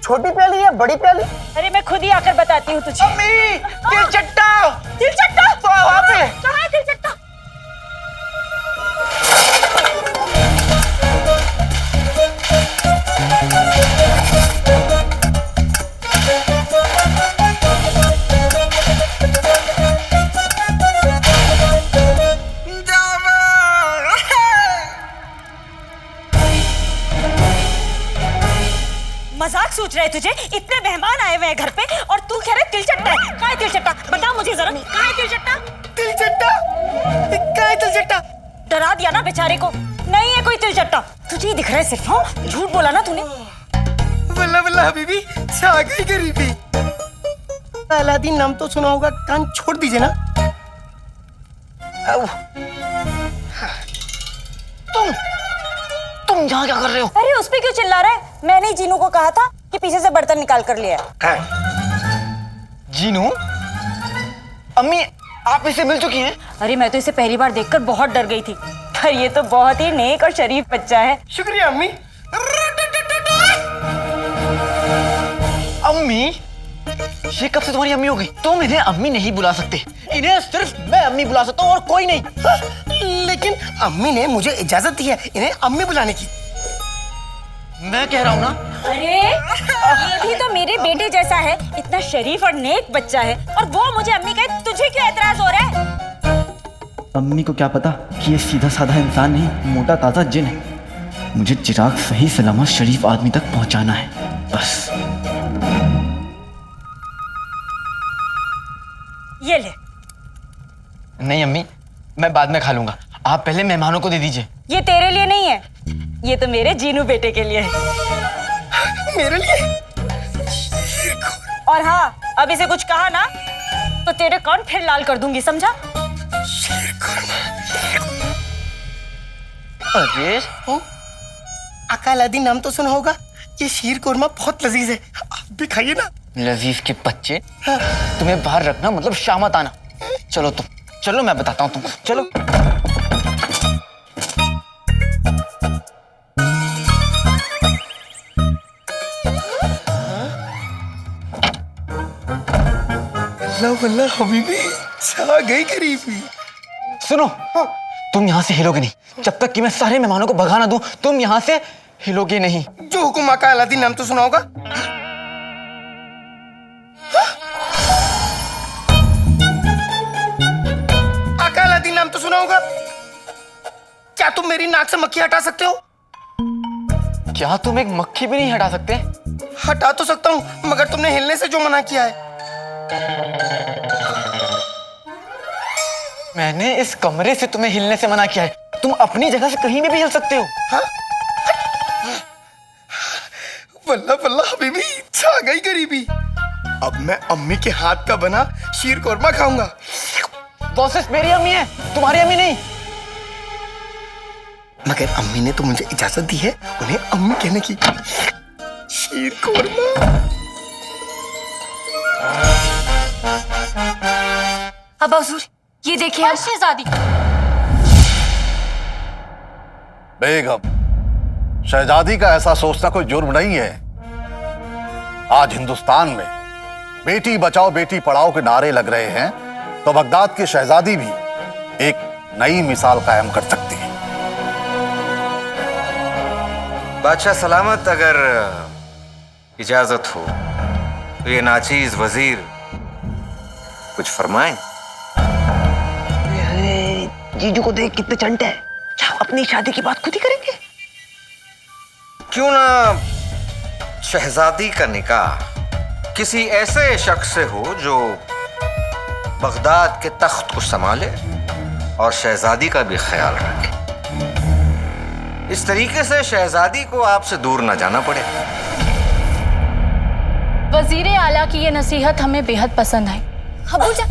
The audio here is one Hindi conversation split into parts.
छोटी प्याली या बड़ी प्याली? अरे मैं खुद ही आकर बताती हूँ तुझे। अम्मी, तिलचट्टा। तिलचट्टा तो वहाँ पे कहाँ है तिलचट्टा? मजाक सोच रहे तुझे? इतने मेहमान आए हुए हैं घर पे और तू कह रहे तिलचट्टा है। कहाँ है तिलचट्टा? बता मुझे जरा, कहाँ है तिलचट्टा? तिलचट्टा? क्या है तिलचट्टा? डरा दिया ना बेचारे को। नहीं है कोई तिलचट्टा, तुझे ही दिख रहा है सिर्फ। हाँ, झूठ बोला ना तूने। वल्ला वल्ला हबीबी, छा गई गरीबी। अलादीन नाम तो सुना होगा, कान छोड़ दीजिए ना। तुम यहाँ क्या कर रहे हो? अरे उस पे क्यों चिल्ला रहा है? मैंने ही जीनू को कहा था कि पीछे से बर्तन निकाल कर लिया है। जीनू? अम्मी, आप इससे मिल चुकी हैं? अरे मैं तो इसे पहली बार देखकर बहुत डर गई थी, पर ये तो बहुत ही नेक और शरीफ बच्चा है। शुक्रिया अम्मी। अम्मी, ये कब से तुम्हारी अम्मी हो गई? तुम इन्हें अम्मी नहीं बुला सकते, इन्हें सिर्फ मैं अम्मी बुला सकता हूँ और कोई नहीं। लेकिन अम्मी ने मुझे इजाजत दी है इन्हें अम्मी बुलाने की। मैं कह रहा हूँ ना। अरे ये भी तो मेरे बेटे जैसा है, इतना शरीफ और नेक बच्चा है, और वो मुझे अम्मी कहे, तुझे क्यों एतराज हो रहा है? अम्मी को क्या पता कि ये सीधा साधा इंसान नहीं, मोटा ताजा जिन है। मुझे चिराग सही सलामत शरीफ आदमी तक पहुंचाना है, बस। ये ले। नहीं अम्मी, मैं बाद में खा लूंगा, आप पहले मेहमानों को दे दीजिए। ये तेरे लिए नहीं है, ये तो मेरे जीनू बेटे के लिए है। मेरे लिए? और हाँ, अब इसे कुछ कहा ना तो तेरे कान फिर लाल कर दूंगी, समझा? अरे अकालादीन नाम तो सुना होगा, ये शीर कोरमा बहुत लजीज है, आप भी खाइए ना। लजीज के बच्चे, तुम्हें बाहर रखना मतलब शामत आना। चलो तुम, चलो मैं बताता हूँ तुमको, चलो। वल्ला हबीबी, छा गई गरीबी। सुनो, तुम यहाँ से हिलोगे नहीं जब तक कि मैं सारे मेहमानों को भगा ना दूं। तुम यहाँ से हिलोगे नहीं। जो हुकुम अकालादीन नाम तो सुना होगा। अकालादीन नाम तो सुना होगा। क्या तुम मेरी नाक से मक्खी हटा सकते हो? क्या तुम एक मक्खी भी नहीं हटा सकते? हटा तो सकता हूँ, मगर तुमने हिलने से जो मना किया है। मैंने इस कमरे से तुम्हें हिलने से मना किया है, तुम अपनी जगह से कहीं भी हिल सकते हो। हाँ? वल्ला वल्ला हबीबी, छा गई गरीबी। अब मैं अम्मी के हाथ का बना शीर कोरमा खाऊंगा। बॉसेस मेरी अम्मी है, तुम्हारी अम्मी नहीं। मगर अम्मी ने तो मुझे इजाजत दी है उन्हें अम्मी कहने की। शीर कोरमा। अब्बा हुजूर, ये देखिए आप। शहजादी। बेगम, शहजादी का ऐसा सोचना कोई जुर्म नहीं है। आज हिंदुस्तान में बेटी बचाओ बेटी पढ़ाओ के नारे लग रहे हैं, तो बगदाद की शहजादी भी एक नई मिसाल कायम कर सकती है। बादशाह सलामत, अगर इजाजत हो तो ये नाचीज वजीर कुछ फरमाएं। जीजू को देख कितने चंटे हैं, अपनी शादी की बात खुद ही करेंगे। क्यों ना शहजादी का निकाह किसी ऐसे शख्स से हो जो बगदाद के तख्त को संभाले और शहजादी का भी ख्याल रखे। इस तरीके से शहजादी को आपसे दूर न जाना पड़े। वजीर आला की ये नसीहत हमें बेहद पसंद आई। अबूजा,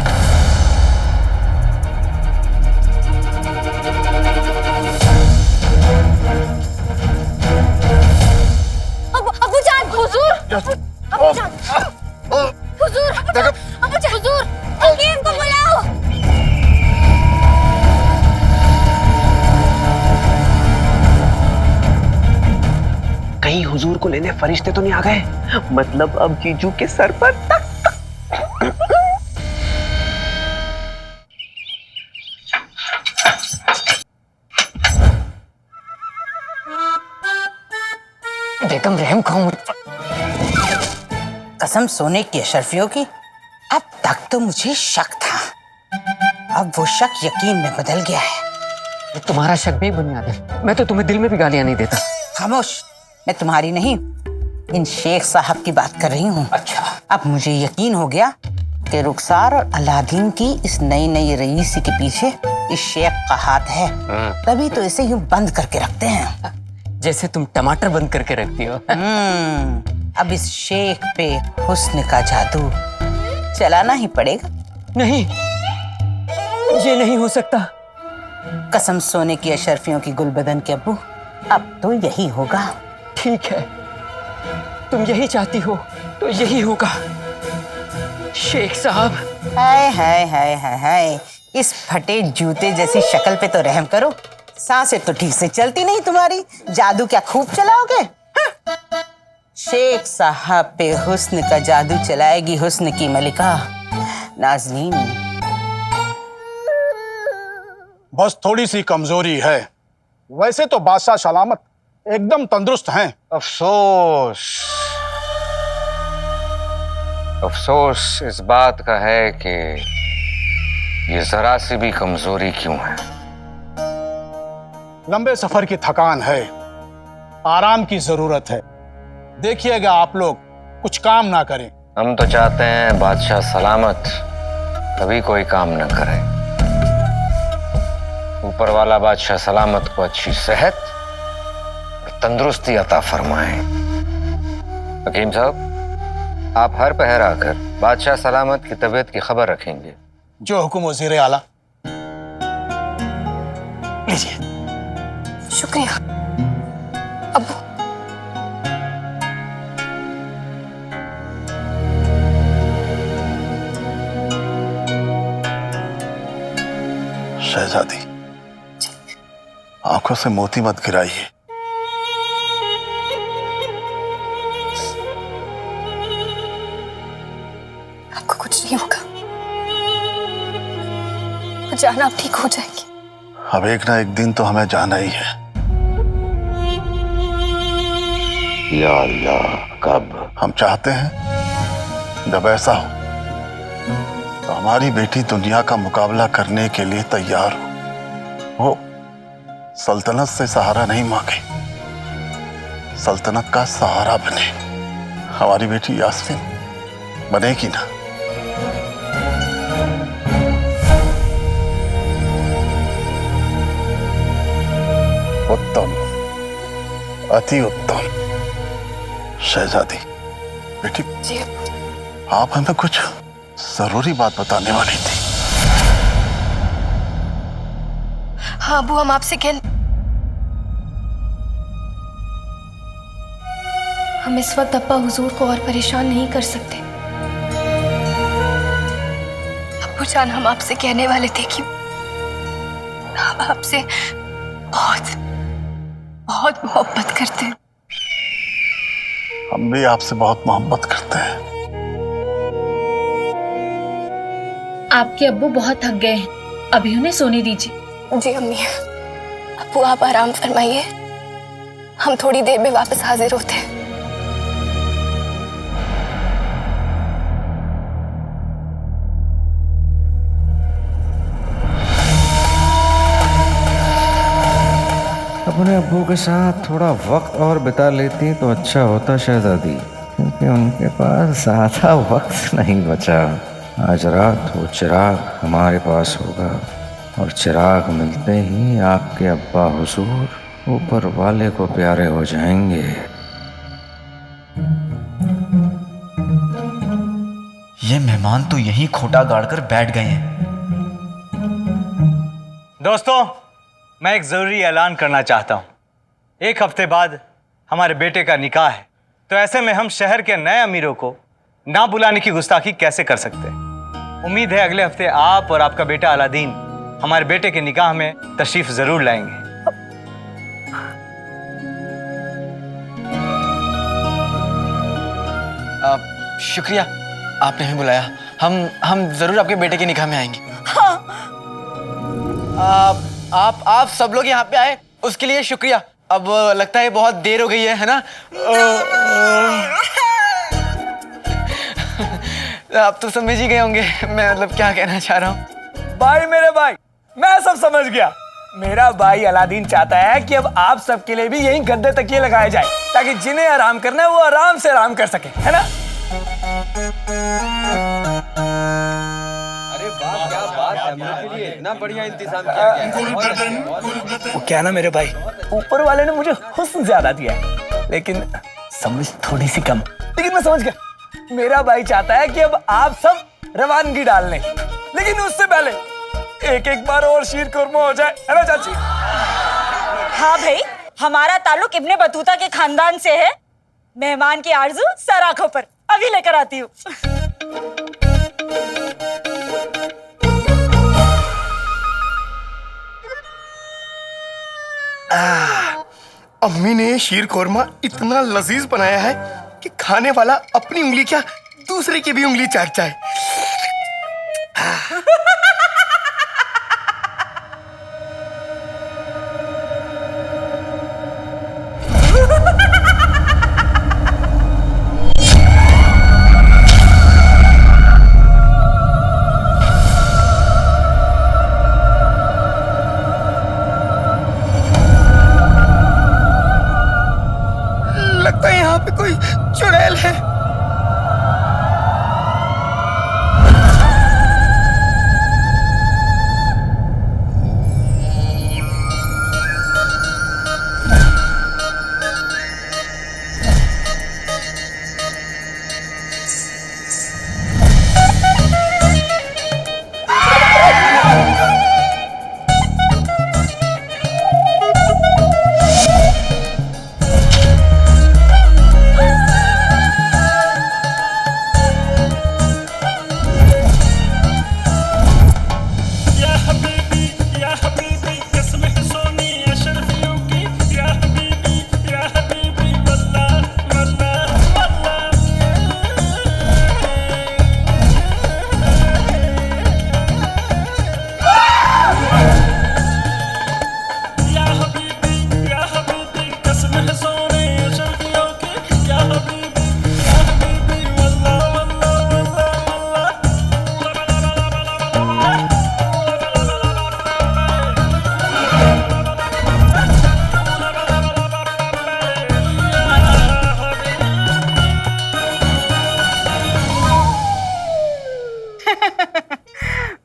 अबूजान, हुजूर, अबूजान, हुजूर, अबूजान, हुजूर, हकीम को बुलाओ। कहीं कहीं हुजूर को लेने फरिश्ते तो नहीं आ गए? मतलब अब जीजू के सर पर तक। बेगम रहम खाओ। कसम सोने की अशरफियों की, अब तक तो मुझे शक था, अब वो शक यकीन में बदल गया है। तुम्हारा शक भी बुनियाद है। मैं तो तुम्हें दिल में भी गालियां नहीं देता। खामोश, मैं तुम्हारी नहीं, इन शेख साहब की बात कर रही हूँ। अच्छा, अब मुझे यकीन हो गया कि रुखसार और अलादीन की इस नई नई रईसी के पीछे इस शेख का हाथ है, तभी तो इसे यूं बंद करके रखते हैं, जैसे तुम टमाटर बंद करके रखती हो। अब इस शेख पे हुस्न का जादू चलाना ही पड़ेगा। नहीं, ये नहीं हो सकता। कसम सोने की अशरफियों की गुलबदन के अब्बू, अब तो यही होगा। ठीक है, तुम यही चाहती हो तो यही होगा। शेख साहब, हाय हाय हाय हाय हाय, इस फटे जूते जैसी शक्ल पे तो रहम करो। सांसें तो ठीक से चलती नहीं तुम्हारी, जादू क्या खूब चलाओगे? हाँ। शेख साहब पे हुस्न का जादू चलाएगी हुस्न की मलिका नाज़नीन। बस थोड़ी सी कमजोरी है, वैसे तो बादशाह सलामत एकदम तंदुरुस्त हैं। अफसोस अफसोस इस बात का है कि ये जरा सी भी कमजोरी क्यों है। लंबे सफर की थकान है, आराम की जरूरत है। देखिएगा आप लोग कुछ काम ना करें। हम तो चाहते हैं बादशाह सलामत कभी कोई काम न करे। ऊपर वाला बादशाह सलामत को अच्छी सेहत और तंदुरुस्ती अता फरमाए। हकीम साहब, आप हर पहर आकर बादशाह सलामत की तबीयत की खबर रखेंगे। जो हुक्म वज़ीर आला। लीजिए। शुक्रिया अब्बू। शहजादी, आंखों से मोती मत गिराइए। आपको कुछ नहीं होगा, जाना आप ठीक हो जाएगी। अब एक ना एक दिन तो हमें जाना ही है। या अल्लाह, कब? हम चाहते हैं जब ऐसा हो तो हमारी बेटी दुनिया का मुकाबला करने के लिए तैयार हो। वो सल्तनत से सहारा नहीं मांगे, सल्तनत का सहारा बने। हमारी बेटी यास्मीन बनेगी ना? उत्तम, अति उत्तम। शहजादी बेटी, जी आप हमें कुछ जरूरी बात बताने वाली थी। हाँ अबू, हम आपसे हम इस वक्त अब्बा हुजूर को और परेशान नहीं कर सकते। अब्बू जान, हम आपसे कहने वाले थे कि हम आपसे बहुत बहुत मोहब्बत करते हैं। हम भी आपसे बहुत मोहब्बत करते हैं। आपके अब्बू बहुत थक गए हैं, अभी उन्हें सोने दीजिए। जी अम्मी। अब्बू आप आराम फरमाइए, हम थोड़ी देर में वापस हाजिर होते हैं। अपने अब्बू के साथ थोड़ा वक्त और बिता लेती तो अच्छा होता शहजादी, क्योंकि उनके पास ज़्यादा वक्त नहीं बचा। आज रात वो चिराग हमारे पास होगा और चिराग मिलते ही आपके अब्बा हुजूर ऊपर वाले को प्यारे हो जाएंगे। ये मेहमान तो यहीं खोटा गाड़कर बैठ गए हैं। दोस्तों, मैं एक ज़रूरी ऐलान करना चाहता हूँ। एक हफ्ते बाद हमारे बेटे का निकाह है, तो ऐसे में हम शहर के नए अमीरों को ना बुलाने की गुस्ताखी कैसे कर सकते हैं। उम्मीद है अगले हफ्ते आप और आपका बेटा अलादीन हमारे बेटे के निकाह में तशरीफ ज़रूर लाएंगे। शुक्रिया, आपने हमें बुलाया। हम जरूर आपके बेटे के निकाह में आएंगे। हाँ। आप सब लोग यहाँ पे आए उसके लिए शुक्रिया। अब लगता है बहुत देर हो गई है ना? आप तो समझ ही गए होंगे मैं मतलब क्या कहना चाह रहा हूँ। भाई मेरे भाई, मैं सब समझ गया। मेरा भाई अलादीन चाहता है कि अब आप सबके लिए भी यही गद्दे तकिए लगाए जाए ताकि जिन्हें आराम करना है वो आराम से आराम कर सके, है ना? अरे वाह, क्या बात है, मेरे लिए इतना बढ़िया इंतजाम किया गया। वो क्या ना मेरे भाई, ऊपर वाले ने मुझे हुस्न ज्यादा दिया है लेकिन समझ थोड़ी सी कम। लेकिन मैं समझ गया, मेरा भाई चाहता है कि अब आप सब रवानगी डाल लें, लेकिन उससे पहले एक एक बार और शीर कुरमा हो जाए, है ना चाची? हाँ भाई, हमारा ताल्लुक इब्ने बतूता के खानदान से है। मेहमान की आरजू सर आंखों पर, अभी लेकर आती हूँ। अम्मी ने शीर कोरमा इतना लजीज बनाया है कि खाने वाला अपनी उंगली क्या दूसरे की भी उंगली चाट जाए। लगता है यहाँ पे कोई चुड़ैल है।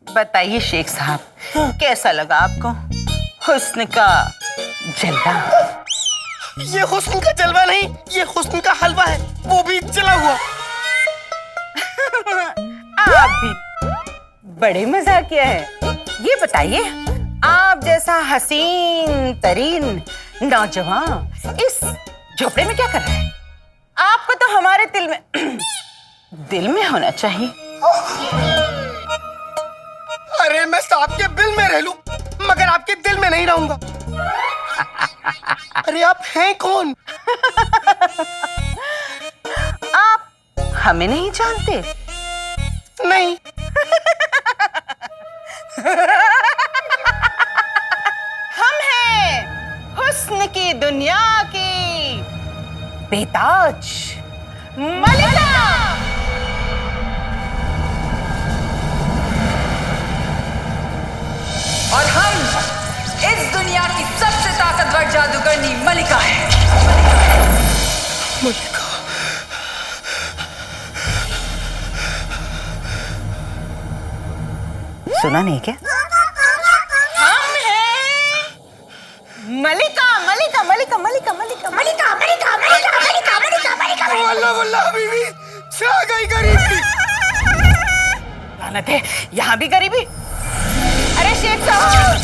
बताइए शेख साहब, कैसा लगा आपको हुस्न का जलवा? ये हुस्न का जलवा नहीं, ये हुस्न का हलवा है, वो भी जला हुआ। आप भी बड़े मजाकिया है। ये बताइए, आप जैसा हसीन तरीन नौजवान इस झोपड़े में क्या कर रहा है? आपको तो हमारे दिल में होना चाहिए। अरे मैं सांप के बिल में रह लूं, मगर आपके दिल में नहीं रहूंगा। अरे आप हैं कौन? आप हमें नहीं जानते? नहीं। हम हैं हुस्न की दुनिया की बेताज मलिका। और हम इस दुनिया की सबसे ताकतवर जादूगरनी मलिका है। मलिका। सुना नहीं क्या? हम हैं मलिका मलिका मलिका मलिका मलिका मलिका मलिका मलिका मलिका मलिका मलिका। वल्ला वल्ला बीवी, छा गई गरीबी। लानत है, यहाँ भी गरीबी। अरे शेख साहब,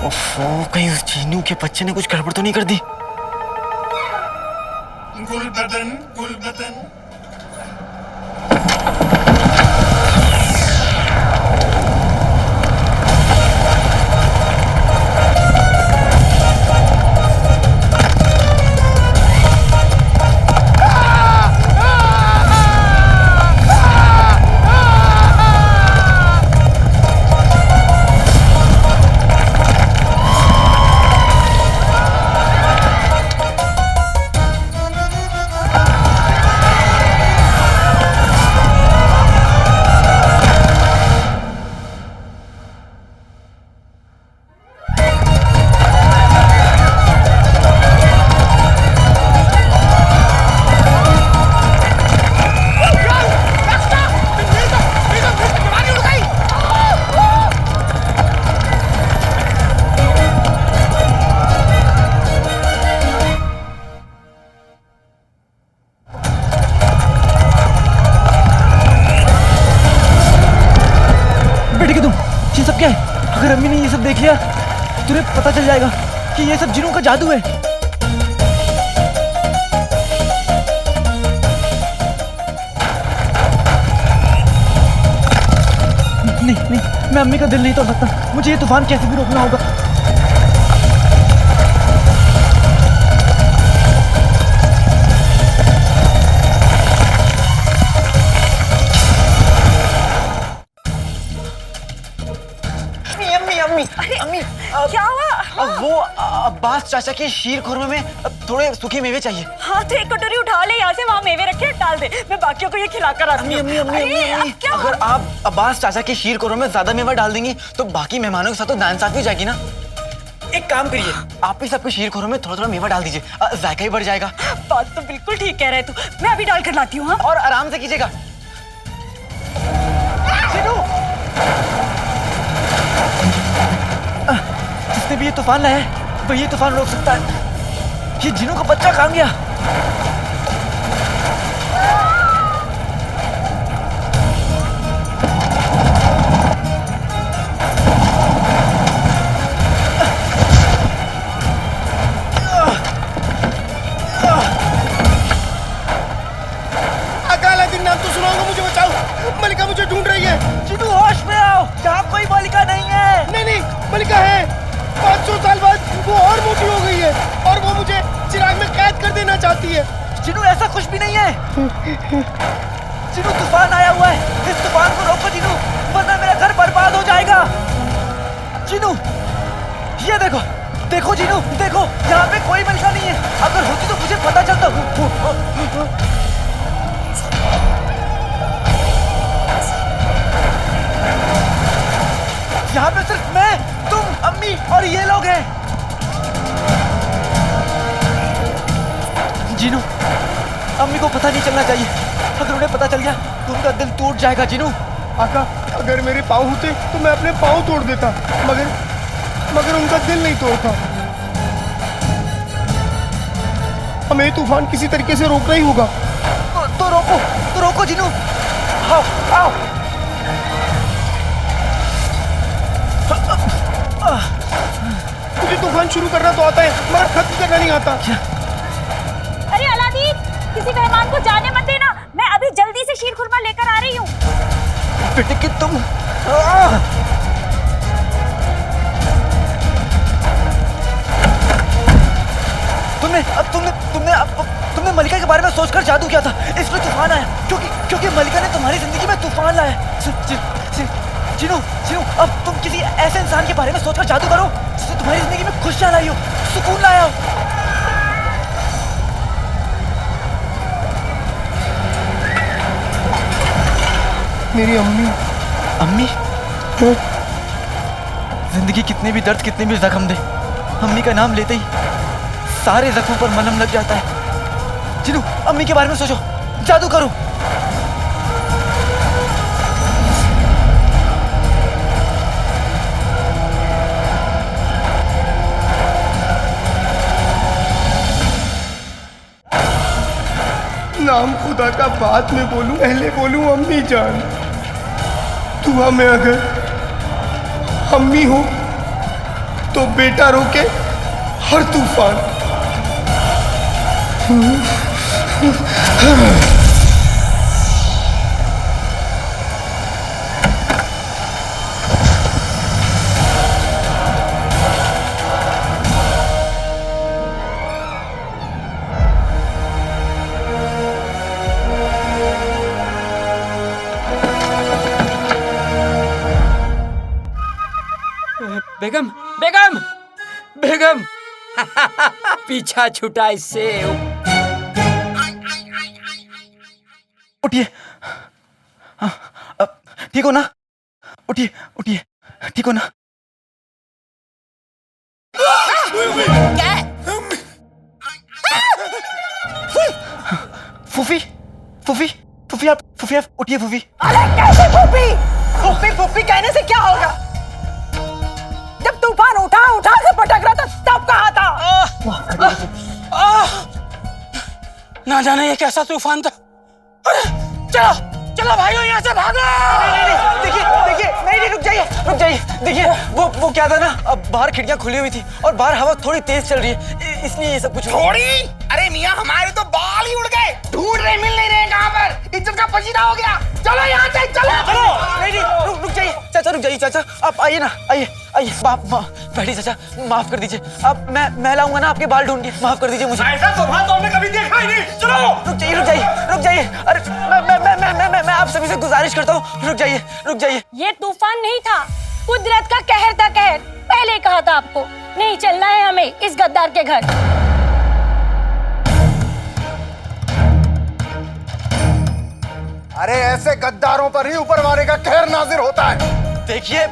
ओफो, कहीं उस चीनू के बच्चे ने कुछ गड़बड़ तो नहीं कर दी? गुलबदन गुलबदन। अगर अम्मी ने ये सब देख लिया तुझे पता चल जाएगा कि ये सब जिनों का जादू है। नहीं नहीं, मैं अम्मी का दिल नहीं तोड़ सकता। मुझे ये तूफान कैसे भी रोकना होगा। क्या हुआ? वो अब्बास चाचा के शीर खुरमे में थोड़े सूखे मेवे चाहिए। हाँ तो एक कटोरी उठा ले यहाँ से, वहाँ मेवे रखे डाल दे, मैं बाकियों को ये खिलाकर आती हूँ। अम्मी, अगर आप अब्बास चाचा के शीर खुरमे में ज्यादा मेवा डाल देंगी तो बाकी मेहमानों के साथ तो नाइंसाफी हो जाएगी ना। एक काम करिए, आप ही सबके शीर खुरमे में थोड़ा थोड़ा मेवा डाल दीजिए, जायका ही बढ़ जाएगा। बात तो बिल्कुल ठीक कह रहे तू, मैं अभी डाल कर लाती हूँ। और आराम से कीजिएगा। जिसने भी ये तूफान लाया है वही ये तूफान रोक सकता है। ये जिनों का बच्चा कहाँ गया? अकालादीन नाम तो सुना होगा, मुझे बचाओ। मलिका मुझे ढूंढ रही है। जिनू होश में आओ, यहाँ कोई मलिका नहीं है। नहीं नहीं, मलिका है। 500 साल बाद वो और मोटी हो गई है और वो मुझे चिराग में कैद कर देना चाहती है। जिनू ऐसा कुछ भी नहीं है। जिनू तूफान आया हुआ है, इस तूफान को रोको जिनू, वरना मेरा घर बर्बाद हो जाएगा। जिनू ये देखो, देखो जिनू देखो, यहाँ पे कोई मलिका नहीं है। अगर होती तो मुझे पता चलता। यहाँ पे सिर्फ मैं, तुम, अम्मी और ये लोग हैं। जीनू, अम्मी को पता नहीं चलना चाहिए। अगर उन्हें पता चल गया तो उनका दिल टूट जाएगा। जीनू आका, अगर मेरे पाँव होते तो मैं अपने पाँव तोड़ देता, मगर उनका दिल नहीं तोड़ता। हमें तूफान किसी तरीके से रोकना ही होगा। तो रोको जीनू। आओ आओ। मुझे तूफान शुरू करना तो आता है मगर खत्म करना नहीं आता। अरे अलादीन, किसी मेहमान को जाने मत देना, मैं अभी जल्दी से शीर खुरमा लेकर आ रही हूँ। बेटे कि तुम तुमने मलिका के बारे में सोचकर जादू किया था, इसलिए तूफान आया। क्योंकि मलिका ने तुम्हारी जिंदगी में तूफान लाया। जिनू, अब तुम किसी ऐसे इंसान के बारे में सोचकर जादू करो जिसने तुम्हारी जिंदगी में खुशियां लाई हो, सुकून लाया हो। मेरी अम्मी जिंदगी कितने भी दर्द, कितने भी जख्म दे, अम्मी का नाम लेते ही सारे जख्मों पर मलहम लग जाता है। जिनू, अम्मी के बारे में सोचो, जादू करो। नाम खुदा का बात में बोलूं, पहले बोलूं अम्मी जान। दुआ में अगर अम्मी हो तो बेटा रोके हर तूफान। बेगम बेगम बेगम पीछा छुटा इससे। उठिए। हाँ, ठीक हो ना? उठिए उठिए, ठीक हो ना? क्या? फूफी फूफी फूफी आप उठिए फूफी। अरे कैसे फूफी? फूफी फूफी कहने से क्या होगा? जब तूफान उठा से पटक रहा था तब कहा था। ना जाने ये कैसा तूफान था। अरे चलो चलो भाइयों, यहाँ से भागो। देखिए देखिए, नहीं रुक जाइए। देखिए वो क्या था ना, अब बाहर खिड़कियां खुली हुई थी और बाहर हवा थोड़ी तेज चल रही है, इसलिए ये सब कुछ थोड़ी? अरे मियाँ, हमारे तो बाल ही उड़ गए। ढूंढ रहे, मिल नहीं रहे कहाँ पर। इज्जत का पसीना हो गया। चलो यहाँ से, चलो। नहीं रुक जाइए चाचा, रुक जाइए चाचा, आप आइए ना, आइए बैठिए चाचा, माफ कर दीजिए। अब मैं लाऊंगा ना आपके बाल ढूंढ के, माफ कर दीजिए मुझे। ऐसा तूफान तो हमने कभी देखा ही नहीं। चलो रुक जाइए। अरे मैं आप सभी से गुजारिश करता हूँ, रुक जाइए। ये तूफान नहीं था, कुदरत का कहर था, कहर। पहले कहा था आपको, नहीं चलना है हमें इस गद्दार के घर। अरे ऐसे गद्दारों पर ही ऊपर वाले का कहर नाजिर होता है। देखिए,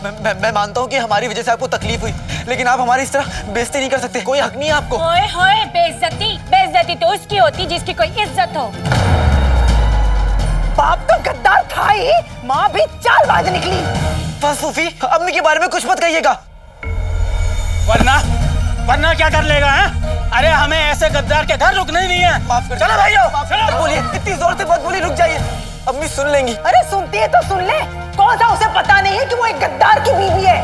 मैं मानता हूँ कि हमारी वजह से आपको तकलीफ हुई, लेकिन आप हमारी इस तरह बेइज्जती नहीं कर सकते। कोई हक नहीं है आपको। ओए होए, बेइज्जती तो उसकी होती जिसकी कोई इज्जत हो। बाप तो गद्दार था ही, माँ भी चालबाज निकली। बस फूफी, अम्मी के बारे में कुछ मत कहिएगा। वरना क्या कर लेगा है? अरे हमें ऐसे गद्दार के घर रुकना ही नहीं है। माफ कर। चलो भाइयों, चलो। बोलिए, इतनी जोर से मत बोलिए, रुक जाइए, अम्मी सुन लेंगी। अरे सुनती है तो सुन ले, कौन सा उसे पता नहीं है कि वो एक गद्दार की बीवी है।